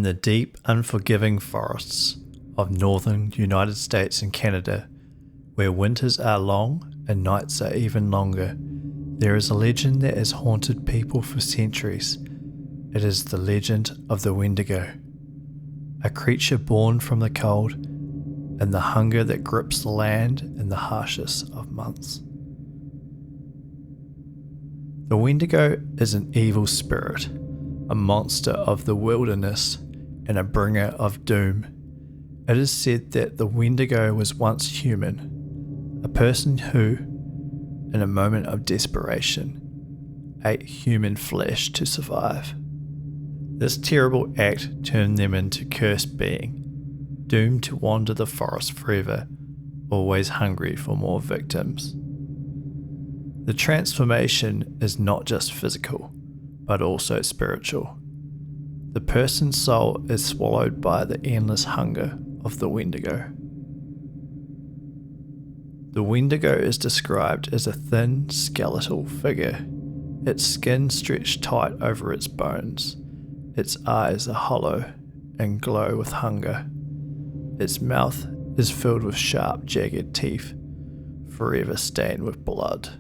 In the deep, unforgiving forests of northern United States and Canada, where winters are long and nights are even longer, there is a legend that has haunted people for centuries. It is the legend of the Wendigo, a creature born from the cold and the hunger that grips the land in the harshest of months. The Wendigo is an evil spirit, a monster of the wilderness, and a bringer of doom. It is said that the Wendigo was once human, a person who, in a moment of desperation, ate human flesh to survive. This terrible act turned them into cursed being, doomed to wander the forest forever, always hungry for more victims. The transformation is not just physical, but also spiritual. The person's soul is swallowed by the endless hunger of the Wendigo. The Wendigo is described as a thin, skeletal figure, its skin stretched tight over its bones. Its eyes are hollow and glow with hunger. Its mouth is filled with sharp, jagged teeth, forever stained with blood.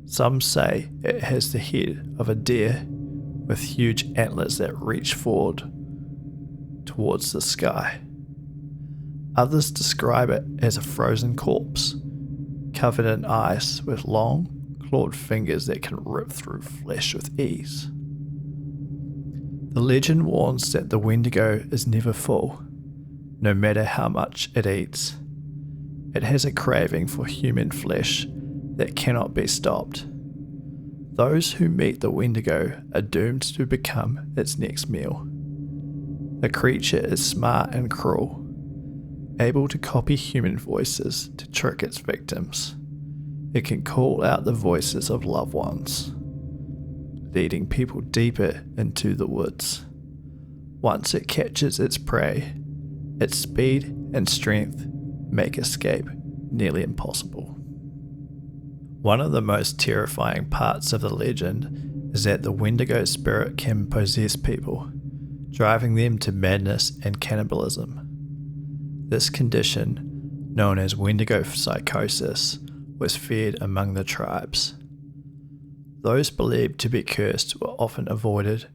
Some say it has the head of a deer with huge antlers that reach forward towards the sky. Others describe it as a frozen corpse, covered in ice with long, clawed fingers that can rip through flesh with ease. The legend warns that the Wendigo is never full, no matter how much it eats. It has a craving for human flesh that cannot be stopped. Those who meet the Wendigo are doomed to become its next meal. The creature is smart and cruel, able to copy human voices to trick its victims. It can call out the voices of loved ones, leading people deeper into the woods. Once it catches its prey, its speed and strength make escape nearly impossible. One of the most terrifying parts of the legend is that the Wendigo spirit can possess people, driving them to madness and cannibalism. This condition, known as Wendigo psychosis, was feared among the tribes. Those believed to be cursed were often avoided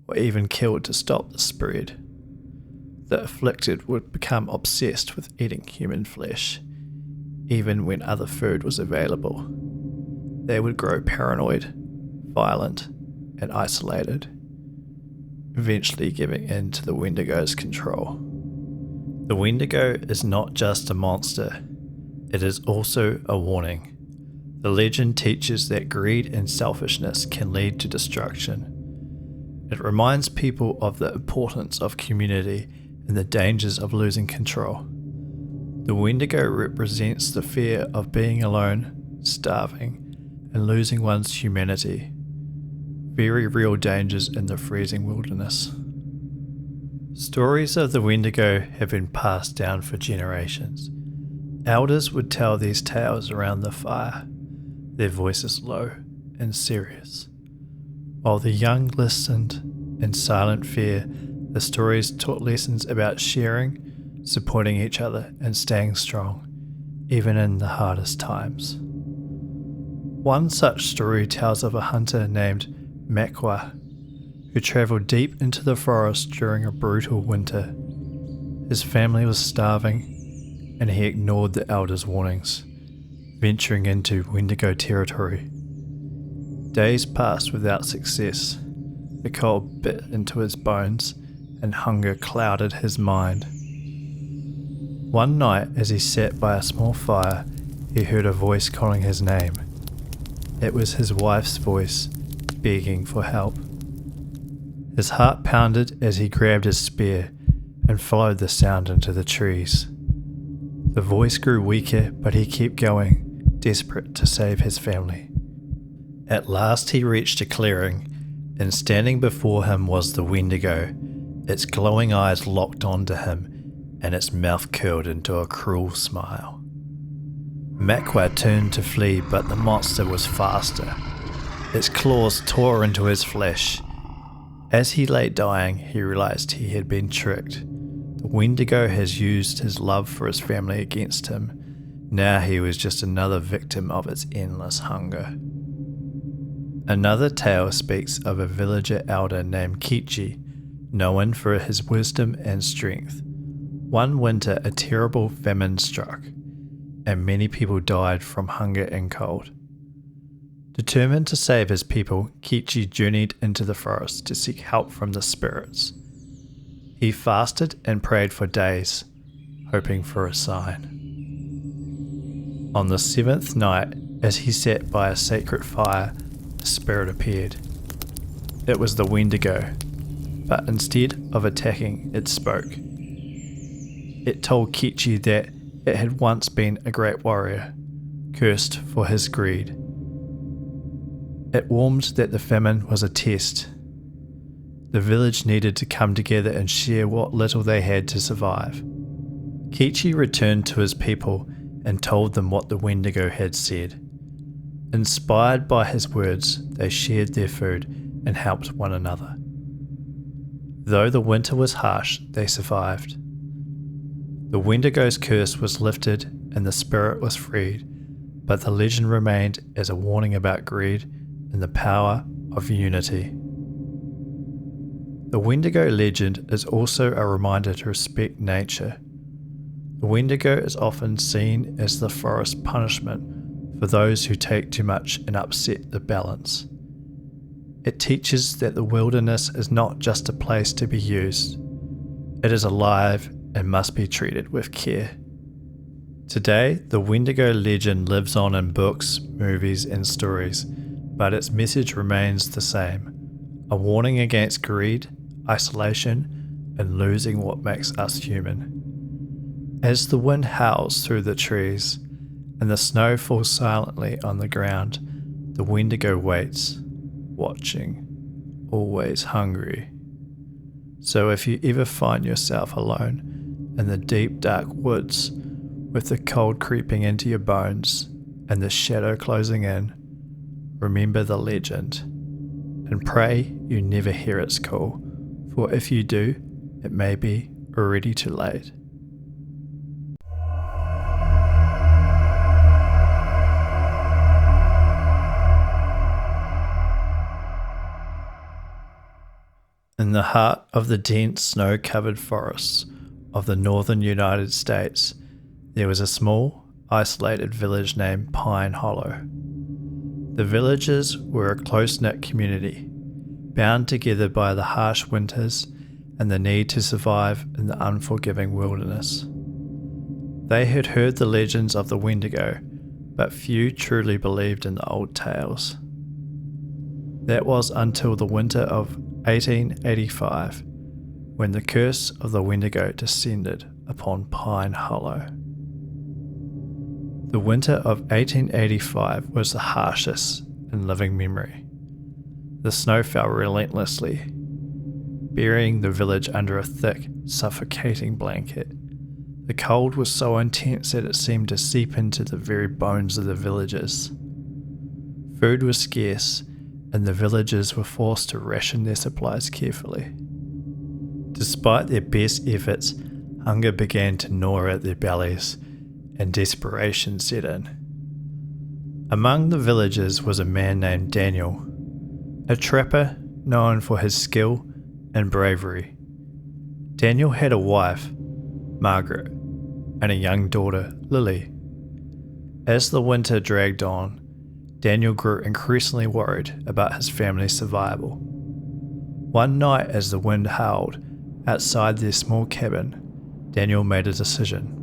or even killed to stop the spread. The afflicted would become obsessed with eating human flesh, even when other food was available. They would grow paranoid, violent, and isolated, eventually giving in to the Wendigo's control. The Wendigo is not just a monster, it is also a warning. The legend teaches that greed and selfishness can lead to destruction. It reminds people of the importance of community and the dangers of losing control. The Wendigo represents the fear of being alone, starving, and losing one's humanity. Very real dangers in the freezing wilderness. Stories of the Wendigo have been passed down for generations. Elders would tell these tales around the fire, their voices low and serious. While the young listened in silent fear, the stories taught lessons about sharing, supporting each other, and staying strong, even in the hardest times. One such story tells of a hunter named Makwa, who travelled deep into the forest during a brutal winter. His family was starving, and he ignored the elders' warnings, venturing into Wendigo territory. Days passed without success. The cold bit into his bones, and hunger clouded his mind. One night, as he sat by a small fire, he heard a voice calling his name. It was his wife's voice, begging for help. His heart pounded as he grabbed his spear and followed the sound into the trees. The voice grew weaker, but he kept going, desperate to save his family. At last he reached a clearing, and standing before him was the Wendigo. Its glowing eyes locked onto him, and its mouth curled into a cruel smile. Makwa turned to flee, but the monster was faster. Its claws tore into his flesh, As he lay dying, he realized he had been tricked. The Wendigo has used his love for his family against him. Now he was just another victim of its endless hunger. Another tale speaks of a villager elder named Kichi, known for his wisdom and strength. One winter, a terrible famine struck, and many people died from hunger and cold. Determined to save his people, Kichi journeyed into the forest to seek help from the spirits. He fasted and prayed for days, hoping for a sign. On the seventh night, as he sat by a sacred fire, a spirit appeared. It was the Wendigo, but instead of attacking, it spoke. It told Kichi that it had once been a great warrior, cursed for his greed. It warned that the famine was a test. The village needed to come together and share what little they had to survive. Kichi returned to his people and told them what the Wendigo had said. Inspired by his words, they shared their food and helped one another. Though the winter was harsh, they survived. The Wendigo's curse was lifted and the spirit was freed, but the legend remained as a warning about greed and the power of unity. The Wendigo legend is also a reminder to respect nature. The Wendigo is often seen as the forest punishment for those who take too much and upset the balance. It teaches that the wilderness is not just a place to be used. It is alive and must be treated with care. Today, the Wendigo legend lives on in books, movies, and stories, but its message remains the same: a warning against greed, isolation, and losing what makes us human. As the wind howls through the trees and the snow falls silently on the ground, the Wendigo waits, watching, always hungry. So if you ever find yourself alone in the deep dark woods with the cold creeping into your bones and the shadow closing in, remember the legend and pray you never hear its call, for if you do, it may be already too late. In the heart of the dense snow-covered forests of the northern United States, there was a small, isolated village named Pine Hollow. The villagers were a close-knit community, bound together by the harsh winters and the need to survive in the unforgiving wilderness. They had heard the legends of the Wendigo, but few truly believed in the old tales. That was until the winter of 1885, when the curse of the Wendigo descended upon Pine Hollow. The winter of 1885 was the harshest in living memory. The snow fell relentlessly, burying the village under a thick, suffocating blanket. The cold was so intense that it seemed to seep into the very bones of the villagers. Food was scarce, and the villagers were forced to ration their supplies carefully. Despite their best efforts, hunger began to gnaw at their bellies, and desperation set in. Among the villagers was a man named Daniel, a trapper known for his skill and bravery. Daniel had a wife, Margaret, and a young daughter, Lily. As the winter dragged on, Daniel grew increasingly worried about his family's survival. One night, as the wind howled outside their small cabin, Daniel made a decision.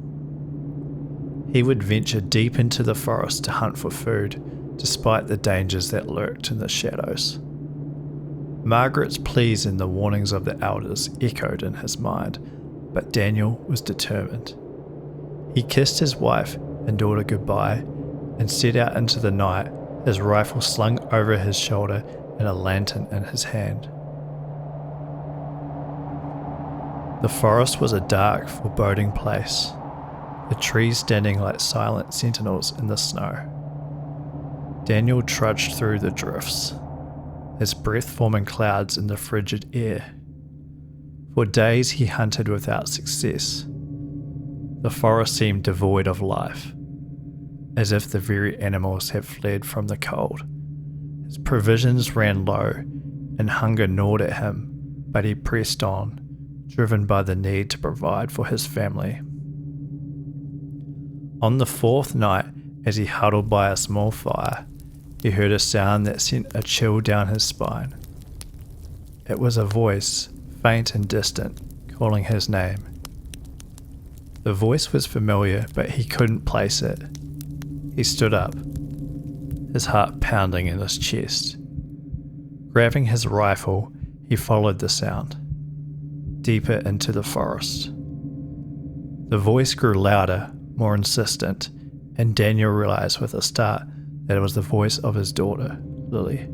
He would venture deep into the forest to hunt for food, despite the dangers that lurked in the shadows. Margaret's pleas and the warnings of the elders echoed in his mind, but Daniel was determined. He kissed his wife and daughter goodbye and set out into the night, his rifle slung over his shoulder and a lantern in his hand. The forest was a dark, foreboding place, the trees standing like silent sentinels in the snow. Daniel trudged through the drifts, his breath forming clouds in the frigid air. For days he hunted without success. The forest seemed devoid of life, as if the very animals had fled from the cold. His provisions ran low, and hunger gnawed at him, but he pressed on, driven by the need to provide for his family. On the fourth night, as he huddled by a small fire, he heard a sound that sent a chill down his spine. It was a voice, faint and distant, calling his name. The voice was familiar, but he couldn't place it. He stood up, his heart pounding in his chest. Grabbing his rifle, he followed the sound, deeper into the forest. The voice grew louder, more insistent, and Daniel realized with a start that it was the voice of his daughter, Lily.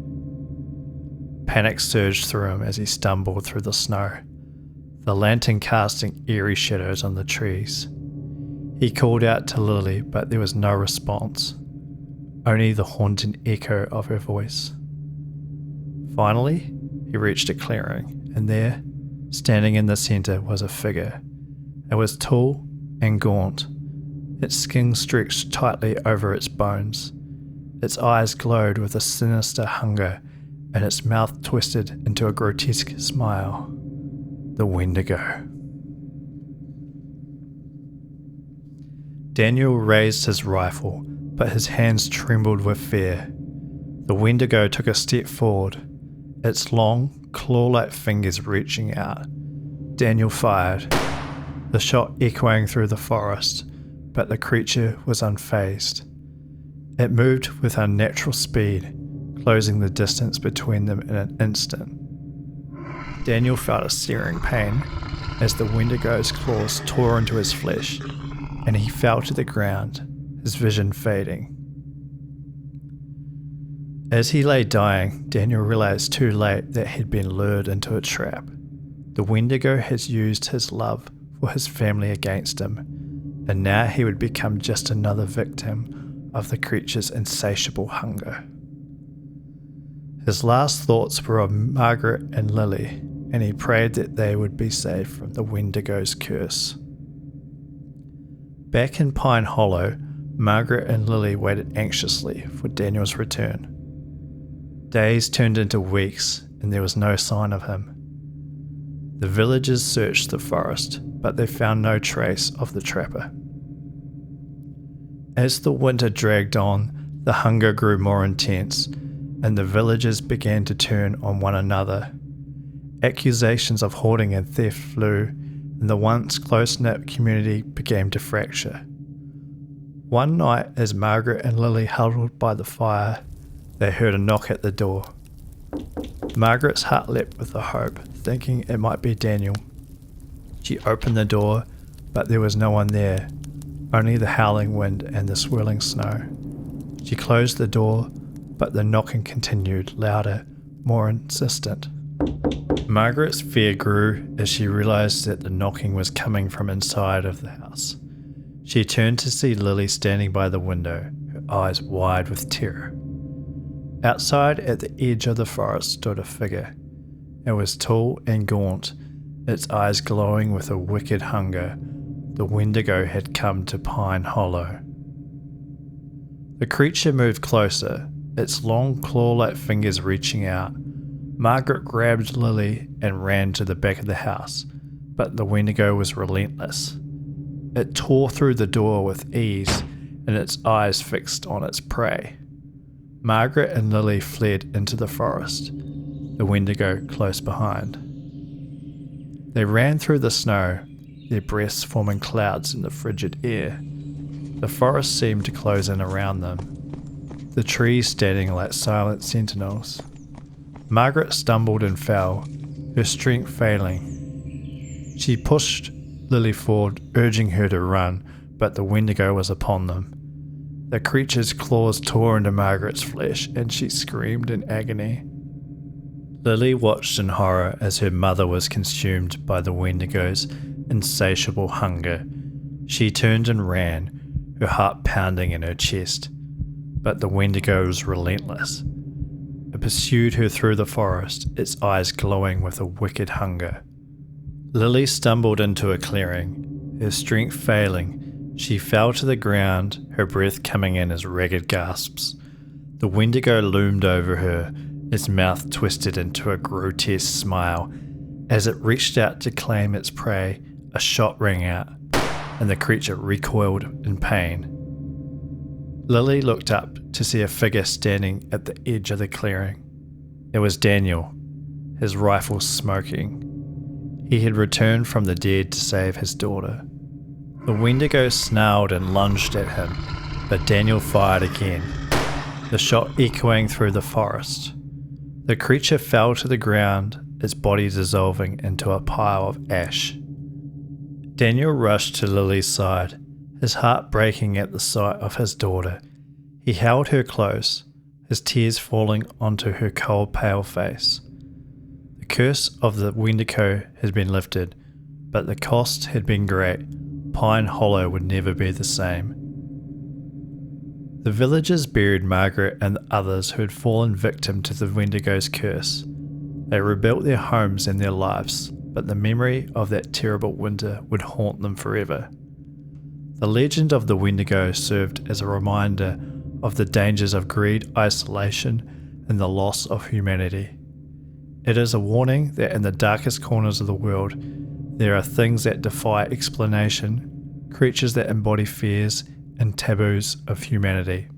Panic surged through him as he stumbled through the snow, the lantern casting eerie shadows on the trees. He called out to Lily, but there was no response, only the haunting echo of her voice. Finally, he reached a clearing, and there, standing in the center, was a figure. It was tall and gaunt, its skin stretched tightly over its bones. Its eyes glowed with a sinister hunger, and its mouth twisted into a grotesque smile. The Wendigo. Daniel raised his rifle, but his hands trembled with fear. The Wendigo took a step forward, its long, claw-like fingers reaching out. Daniel fired, the shot echoing through the forest, but the creature was unfazed. It moved with unnatural speed, closing the distance between them in an instant. Daniel felt a searing pain as the Wendigo's claws tore into his flesh, and he fell to the ground, his vision fading. As he lay dying, Daniel realized too late that he'd been lured into a trap. The Wendigo has used his love for his family against him, and now he would become just another victim of the creature's insatiable hunger. His last thoughts were of Margaret and Lily, and he prayed that they would be saved from the Wendigo's curse. Back in Pine Hollow, Margaret and Lily waited anxiously for Daniel's return. Days turned into weeks, and there was no sign of him. The villagers searched the forest, but they found no trace of the trapper. As the winter dragged on, the hunger grew more intense, and the villagers began to turn on one another. Accusations of hoarding and theft flew, and the once close-knit community began to fracture. One night, as Margaret and Lily huddled by the fire, they heard a knock at the door. Margaret's heart leapt with the hope, thinking it might be Daniel. She opened the door, but there was no one there, only the howling wind and the swirling snow. She closed the door, but the knocking continued, louder, more insistent. Margaret's fear grew as she realized that the knocking was coming from inside of the house. She turned to see Lily standing by the window, her eyes wide with terror. Outside at the edge of the forest stood a figure. It was tall and gaunt, its eyes glowing with a wicked hunger. The Wendigo had come to Pine Hollow. The creature moved closer, its long claw-like fingers reaching out. Margaret grabbed Lily and ran to the back of the house, but the Wendigo was relentless. It tore through the door with ease, and its eyes fixed on its prey. Margaret and Lily fled into the forest, the Wendigo close behind. They ran through the snow, their breaths forming clouds in the frigid air. The forest seemed to close in around them, the trees standing like silent sentinels. Margaret stumbled and fell, her strength failing. She pushed Lily forward, urging her to run, but the Wendigo was upon them. The creature's claws tore into Margaret's flesh, and she screamed in agony. Lily watched in horror as her mother was consumed by the Wendigo's insatiable hunger. She turned and ran, her heart pounding in her chest, but the Wendigo was relentless. It pursued her through the forest, its eyes glowing with a wicked hunger. Lily stumbled into a clearing. Her strength failing, she fell to the ground, her breath coming in as ragged gasps. The Wendigo loomed over her, its mouth twisted into a grotesque smile. As it reached out to claim its prey, a shot rang out, and the creature recoiled in pain. Lily looked up to see a figure standing at the edge of the clearing. It was Daniel, his rifle smoking. He had returned from the dead to save his daughter. The Wendigo snarled and lunged at him, but Daniel fired again, the shot echoing through the forest. The creature fell to the ground, its body dissolving into a pile of ash. Daniel rushed to Lily's side, his heart breaking at the sight of his daughter. He held her close, his tears falling onto her cold, pale face. The curse of the Wendigo had been lifted, but the cost had been great. Pine Hollow would never be the same. The villagers buried Margaret and the others who had fallen victim to the Wendigo's curse. They rebuilt their homes and their lives, but the memory of that terrible winter would haunt them forever. The legend of the Wendigo served as a reminder of the dangers of greed, isolation, and the loss of humanity. It is a warning that in the darkest corners of the world, there are things that defy explanation, creatures that embody fears and taboos of humanity.